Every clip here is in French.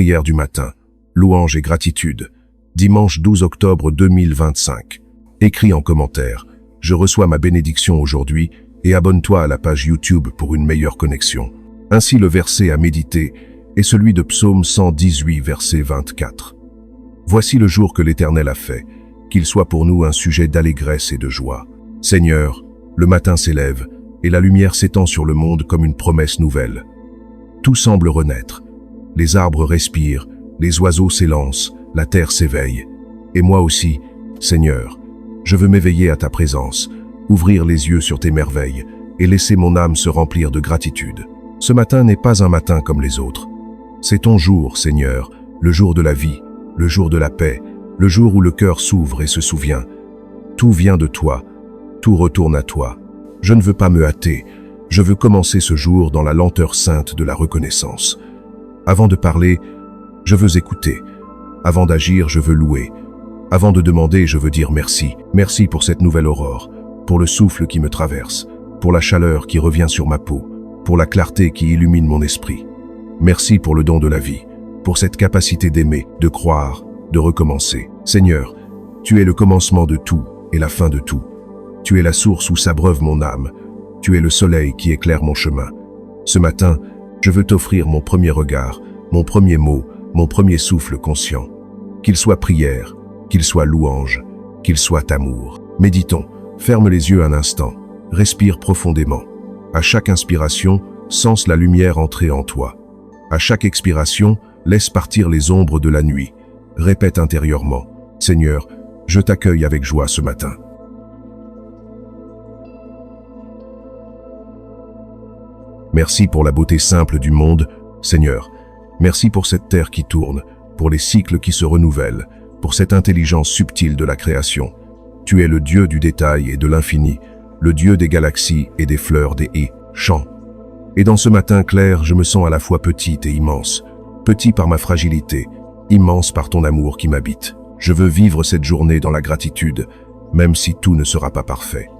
Prière du matin. Louange et gratitude. Dimanche 12 octobre 2025. Écris en commentaire. Je reçois ma bénédiction aujourd'hui et abonne-toi à la page YouTube pour une meilleure connexion. Ainsi le verset à méditer est celui de Psaume 118, verset 24. Voici le jour que l'Éternel a fait, qu'il soit pour nous un sujet d'allégresse et de joie. Seigneur, le matin s'élève et la lumière s'étend sur le monde comme une promesse nouvelle. Tout semble renaître. Les arbres respirent, les oiseaux s'élancent, la terre s'éveille. Et moi aussi, Seigneur, je veux m'éveiller à ta présence, ouvrir les yeux sur tes merveilles et laisser mon âme se remplir de gratitude. Ce matin n'est pas un matin comme les autres. C'est ton jour, Seigneur, le jour de la vie, le jour de la paix, le jour où le cœur s'ouvre et se souvient. Tout vient de toi, tout retourne à toi. Je ne veux pas me hâter, je veux commencer ce jour dans la lenteur sainte de la reconnaissance. Avant de parler, je veux écouter. Avant d'agir, je veux louer. Avant de demander, je veux dire merci. Merci pour cette nouvelle aurore, pour le souffle qui me traverse, pour la chaleur qui revient sur ma peau, pour la clarté qui illumine mon esprit. Merci pour le don de la vie, pour cette capacité d'aimer, de croire, de recommencer. Seigneur, tu es le commencement de tout et la fin de tout. Tu es la source où s'abreuve mon âme. Tu es le soleil qui éclaire mon chemin. Ce matin, je veux t'offrir mon premier regard, mon premier mot, mon premier souffle conscient. Qu'il soit prière, qu'il soit louange, qu'il soit amour. Méditons, ferme les yeux un instant, respire profondément. À chaque inspiration, sens la lumière entrer en toi. À chaque expiration, laisse partir les ombres de la nuit. Répète intérieurement, Seigneur, je t'accueille avec joie ce matin. Merci pour la beauté simple du monde, Seigneur. Merci pour cette terre qui tourne, pour les cycles qui se renouvellent, pour cette intelligence subtile de la création. Tu es le Dieu du détail et de l'infini, le Dieu des galaxies et des fleurs, des haies, champs. Et dans ce matin clair, je me sens à la fois petite et immense. Petit par ma fragilité, immense par ton amour qui m'habite. Je veux vivre cette journée dans la gratitude, même si tout ne sera pas parfait.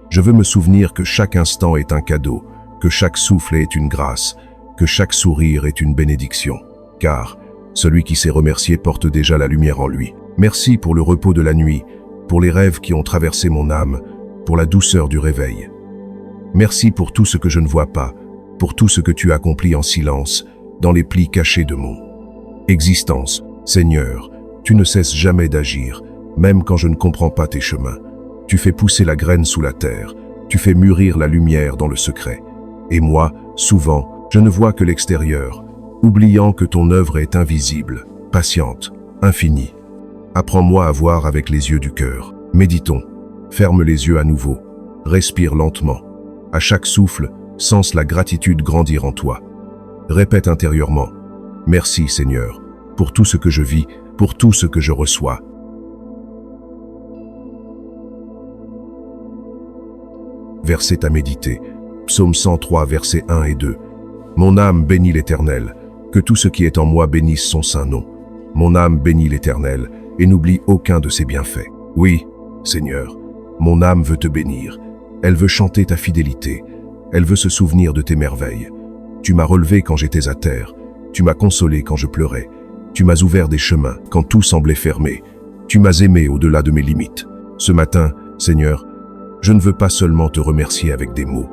Je veux me souvenir que chaque instant est un cadeau, que chaque souffle est une grâce, que chaque sourire est une bénédiction. Car celui qui sait remercier porte déjà la lumière en lui. Merci pour le repos de la nuit, pour les rêves qui ont traversé mon âme, pour la douceur du réveil. Merci pour tout ce que je ne vois pas, pour tout ce que tu accomplis en silence, dans les plis cachés de mon existence. Seigneur, tu ne cesses jamais d'agir, même quand je ne comprends pas tes chemins. Tu fais pousser la graine sous la terre, tu fais mûrir la lumière dans le secret. Et moi, souvent, je ne vois que l'extérieur, oubliant que ton œuvre est invisible, patiente, infinie. Apprends-moi à voir avec les yeux du cœur. Méditons, ferme les yeux à nouveau, respire lentement. À chaque souffle, sens la gratitude grandir en toi. Répète intérieurement, merci Seigneur, pour tout ce que je vis, pour tout ce que je reçois. Verset à méditer. Psaume 103, versets 1 et 2. Mon âme bénit l'Éternel, que tout ce qui est en moi bénisse son saint nom. Mon âme bénit l'Éternel, et n'oublie aucun de ses bienfaits. Oui, Seigneur, mon âme veut te bénir. Elle veut chanter ta fidélité. Elle veut se souvenir de tes merveilles. Tu m'as relevé quand j'étais à terre. Tu m'as consolé quand je pleurais. Tu m'as ouvert des chemins quand tout semblait fermé. Tu m'as aimé au-delà de mes limites. Ce matin, Seigneur, je ne veux pas seulement te remercier avec des mots.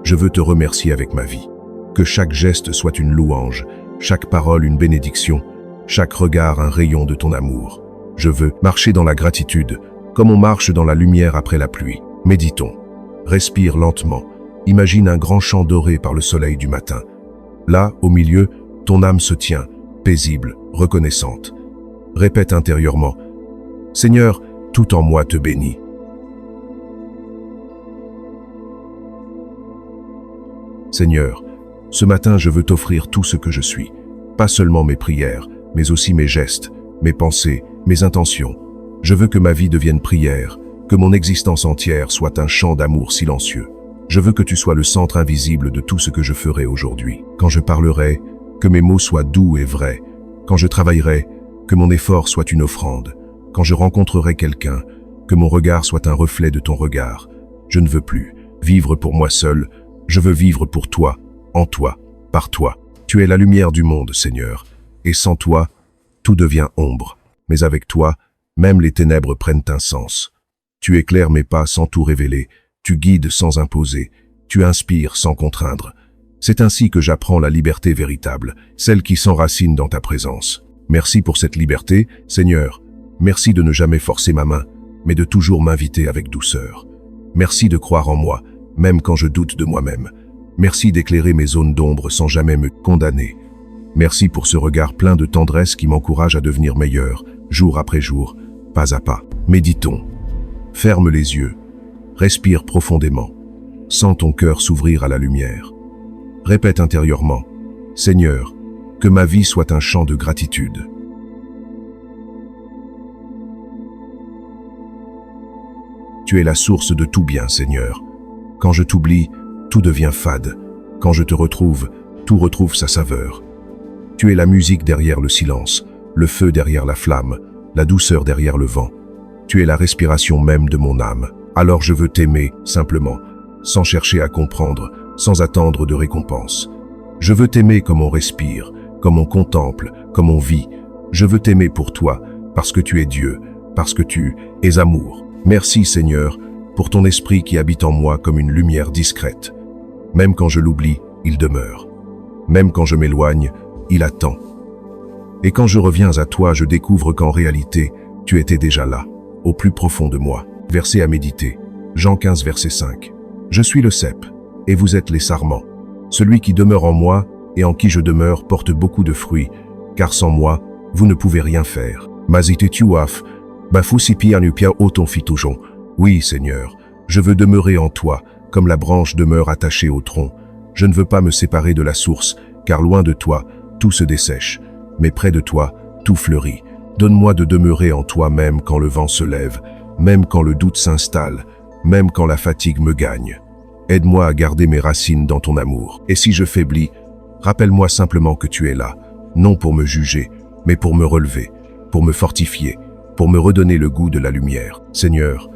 Je veux te remercier avec ma vie. Que chaque geste soit une louange, chaque parole une bénédiction, chaque regard un rayon de ton amour. Je veux marcher dans la gratitude, comme on marche dans la lumière après la pluie. Méditons. Respire lentement. Imagine un grand champ doré par le soleil du matin. Là, au milieu, ton âme se tient, paisible, reconnaissante. Répète intérieurement, « Seigneur, tout en moi te bénit. » Seigneur, ce matin je veux t'offrir tout ce que je suis, pas seulement mes prières, mais aussi mes gestes, mes pensées, mes intentions. Je veux que ma vie devienne prière, que mon existence entière soit un chant d'amour silencieux. Je veux que tu sois le centre invisible de tout ce que je ferai aujourd'hui. Quand je parlerai, que mes mots soient doux et vrais. Quand je travaillerai, que mon effort soit une offrande. Quand je rencontrerai quelqu'un, que mon regard soit un reflet de ton regard. Je ne veux plus vivre pour moi seul, je veux vivre pour toi, en toi, par toi. Tu es la lumière du monde, Seigneur. et sans toi, tout devient ombre. Mais avec toi, même les ténèbres prennent un sens. Tu éclaires mes pas sans tout révéler, tu guides sans imposer, tu inspires sans contraindre. C'est ainsi que j'apprends la liberté véritable, celle qui s'enracine dans ta présence. Merci pour cette liberté, Seigneur. Merci de ne jamais forcer ma main, mais de toujours m'inviter avec douceur. Merci de croire en moi, même quand je doute de moi-même. Merci d'éclairer mes zones d'ombre sans jamais me condamner. Merci pour ce regard plein de tendresse qui m'encourage à devenir meilleur, jour après jour, pas à pas. Méditons. Ferme les yeux. Respire profondément. Sens ton cœur s'ouvrir à la lumière. Répète intérieurement. Seigneur, que ma vie soit un chant de gratitude. Tu es la source de tout bien, Seigneur. Quand je t'oublie, tout devient fade. Quand je te retrouve, tout retrouve sa saveur. Tu es la musique derrière le silence, le feu derrière la flamme, la douceur derrière le vent. Tu es la respiration même de mon âme. Alors je veux t'aimer, simplement, sans chercher à comprendre, sans attendre de récompense. Je veux t'aimer comme on respire, comme on contemple, comme on vit. Je veux t'aimer pour toi, parce que tu es Dieu, parce que tu es amour. Merci Seigneur, pour ton esprit qui habite en moi comme une lumière discrète. Même quand je l'oublie, il demeure. Même quand je m'éloigne, il attend. Et quand je reviens à toi, je découvre qu'en réalité, tu étais déjà là, au plus profond de moi. Verset à méditer. Jean 15, verset 5. Je suis le cep, et vous êtes les sarments. Celui qui demeure en moi et en qui je demeure porte beaucoup de fruits, car sans moi, vous ne pouvez rien faire. Mazitetuaf, bafusipi anupia oton fitoujon. Oui, Seigneur, je veux demeurer en toi, comme la branche demeure attachée au tronc. Je ne veux pas me séparer de la source, car loin de toi, tout se dessèche. Mais près de toi, tout fleurit. Donne-moi de demeurer en toi même quand le vent se lève, même quand le doute s'installe, même quand la fatigue me gagne. Aide-moi à garder mes racines dans ton amour. Et si je faiblis, rappelle-moi simplement que tu es là, non pour me juger, mais pour me relever, pour me fortifier, pour me redonner le goût de la lumière. Seigneur,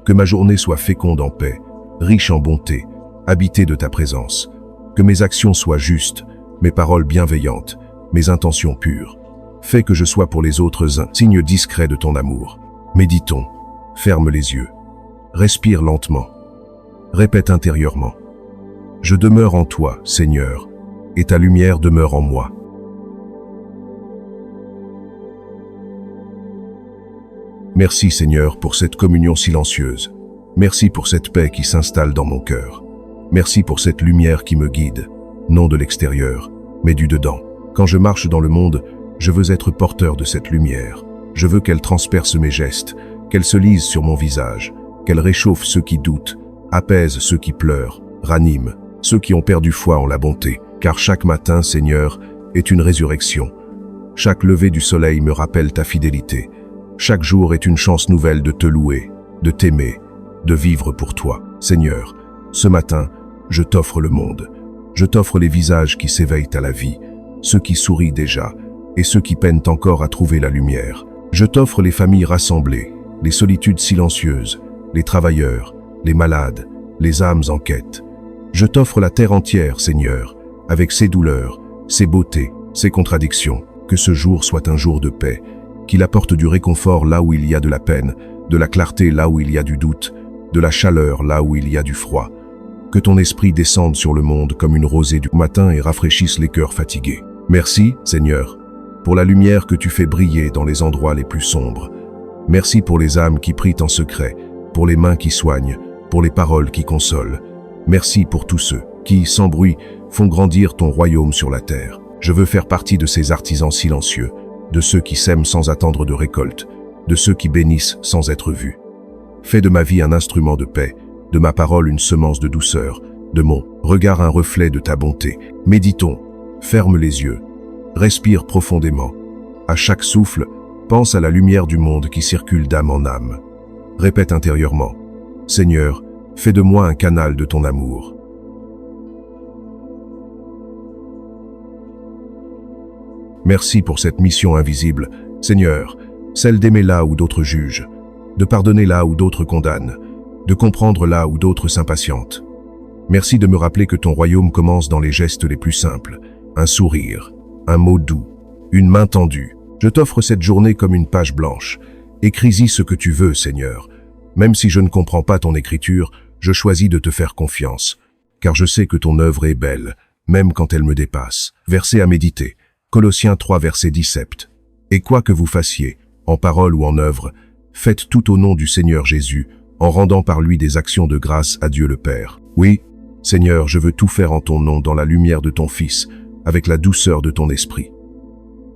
que ma journée soit féconde en paix, riche en bonté, habitée de ta présence. Que mes actions soient justes, mes paroles bienveillantes, mes intentions pures. Fais que je sois pour les autres un signe discret de ton amour. Méditons, ferme les yeux, respire lentement, répète intérieurement. Je demeure en toi, Seigneur, et ta lumière demeure en moi. Merci Seigneur pour cette communion silencieuse. Merci pour cette paix qui s'installe dans mon cœur. Merci pour cette lumière qui me guide, non de l'extérieur, mais du dedans. Quand je marche dans le monde, je veux être porteur de cette lumière. Je veux qu'elle transperce mes gestes, qu'elle se lise sur mon visage, qu'elle réchauffe ceux qui doutent, apaise ceux qui pleurent, ranime ceux qui ont perdu foi en la bonté. Car chaque matin, Seigneur, est une résurrection. Chaque lever du soleil me rappelle ta fidélité. Chaque jour est une chance nouvelle de te louer, de t'aimer, de vivre pour toi. Seigneur, ce matin, je t'offre le monde. Je t'offre les visages qui s'éveillent à la vie, ceux qui sourient déjà et ceux qui peinent encore à trouver la lumière. Je t'offre les familles rassemblées, les solitudes silencieuses, les travailleurs, les malades, les âmes en quête. Je t'offre la terre entière, Seigneur, avec ses douleurs, ses beautés, ses contradictions. Que ce jour soit un jour de paix, qu'il apporte du réconfort là où il y a de la peine, de la clarté là où il y a du doute, de la chaleur là où il y a du froid. Que ton esprit descende sur le monde comme une rosée du matin et rafraîchisse les cœurs fatigués. Merci, Seigneur, pour la lumière que tu fais briller dans les endroits les plus sombres. Merci pour les âmes qui prient en secret, pour les mains qui soignent, pour les paroles qui consolent. Merci pour tous ceux qui, sans bruit, font grandir ton royaume sur la terre. Je veux faire partie de ces artisans silencieux, de ceux qui sèment sans attendre de récolte, de ceux qui bénissent sans être vus. Fais de ma vie un instrument de paix, de ma parole une semence de douceur, de mon regard un reflet de ta bonté. Méditons, ferme les yeux, respire profondément. À chaque souffle, pense à la lumière du monde qui circule d'âme en âme. Répète intérieurement, Seigneur, fais de moi un canal de ton amour. Merci pour cette mission invisible, Seigneur, celle d'aimer là où d'autres jugent, de pardonner là où d'autres condamnent, de comprendre là où d'autres s'impatientent. Merci de me rappeler que ton royaume commence dans les gestes les plus simples, un sourire, un mot doux, une main tendue. Je t'offre cette journée comme une page blanche. Écris-y ce que tu veux, Seigneur. Même si je ne comprends pas ton écriture, je choisis de te faire confiance, car je sais que ton œuvre est belle, même quand elle me dépasse. Verset à méditer. Colossiens 3, verset 17. Et quoi que vous fassiez, en parole ou en œuvre, faites tout au nom du Seigneur Jésus, en rendant par lui des actions de grâce à Dieu le Père. Oui, Seigneur, je veux tout faire en ton nom, dans la lumière de ton Fils, avec la douceur de ton esprit.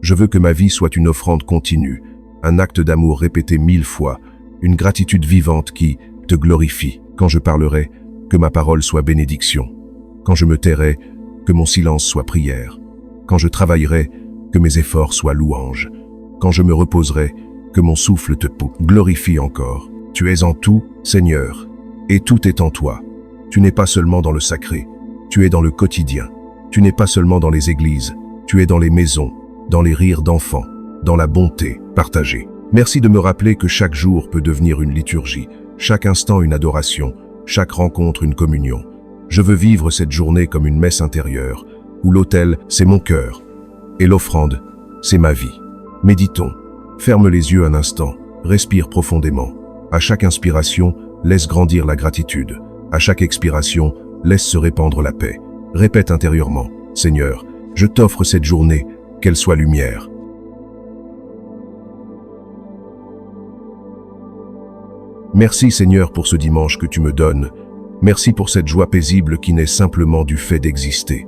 Je veux que ma vie soit une offrande continue, un acte d'amour répété 1000 fois, une gratitude vivante qui te glorifie. Quand je parlerai, que ma parole soit bénédiction. Quand je me tairai, que mon silence soit prière. Quand je travaillerai, que mes efforts soient louanges. Quand je me reposerai, que mon souffle te glorifie encore. Tu es en tout, Seigneur, et tout est en toi. Tu n'es pas seulement dans le sacré, tu es dans le quotidien. Tu n'es pas seulement dans les églises, tu es dans les maisons, dans les rires d'enfants, dans la bonté partagée. Merci de me rappeler que chaque jour peut devenir une liturgie, chaque instant une adoration, chaque rencontre une communion. Je veux vivre cette journée comme une messe intérieure, où l'autel, c'est mon cœur, et l'offrande, c'est ma vie. Méditons, ferme les yeux un instant, respire profondément. À chaque inspiration, laisse grandir la gratitude. À chaque expiration, laisse se répandre la paix. Répète intérieurement, Seigneur, je t'offre cette journée, qu'elle soit lumière. Merci Seigneur pour ce dimanche que tu me donnes. Merci pour cette joie paisible qui naît simplement du fait d'exister.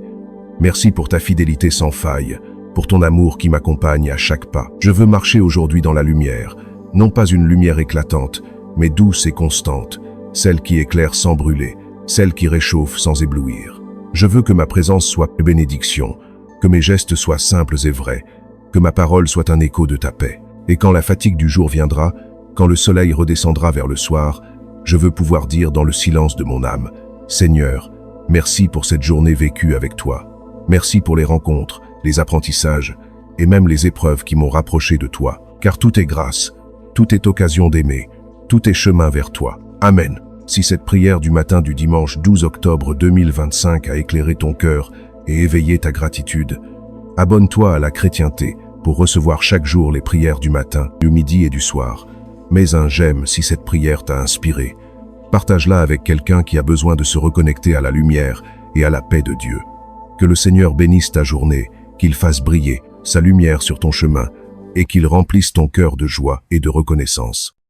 Merci pour ta fidélité sans faille, pour ton amour qui m'accompagne à chaque pas. Je veux marcher aujourd'hui dans la lumière, non pas une lumière éclatante, mais douce et constante, celle qui éclaire sans brûler, celle qui réchauffe sans éblouir. Je veux que ma présence soit bénédiction, que mes gestes soient simples et vrais, que ma parole soit un écho de ta paix. Et quand la fatigue du jour viendra, quand le soleil redescendra vers le soir, je veux pouvoir dire dans le silence de mon âme, Seigneur, merci pour cette journée vécue avec toi. Merci pour les rencontres, les apprentissages et même les épreuves qui m'ont rapproché de toi. Car tout est grâce, tout est occasion d'aimer, tout est chemin vers toi. Amen. Si cette prière du matin du dimanche 12 octobre 2025 a éclairé ton cœur et éveillé ta gratitude, abonne-toi à la chrétienté pour recevoir chaque jour les prières du matin, du midi et du soir. Mets un j'aime si cette prière t'a inspiré. Partage-la avec quelqu'un qui a besoin de se reconnecter à la lumière et à la paix de Dieu. Que le Seigneur bénisse ta journée, qu'il fasse briller sa lumière sur ton chemin et qu'il remplisse ton cœur de joie et de reconnaissance.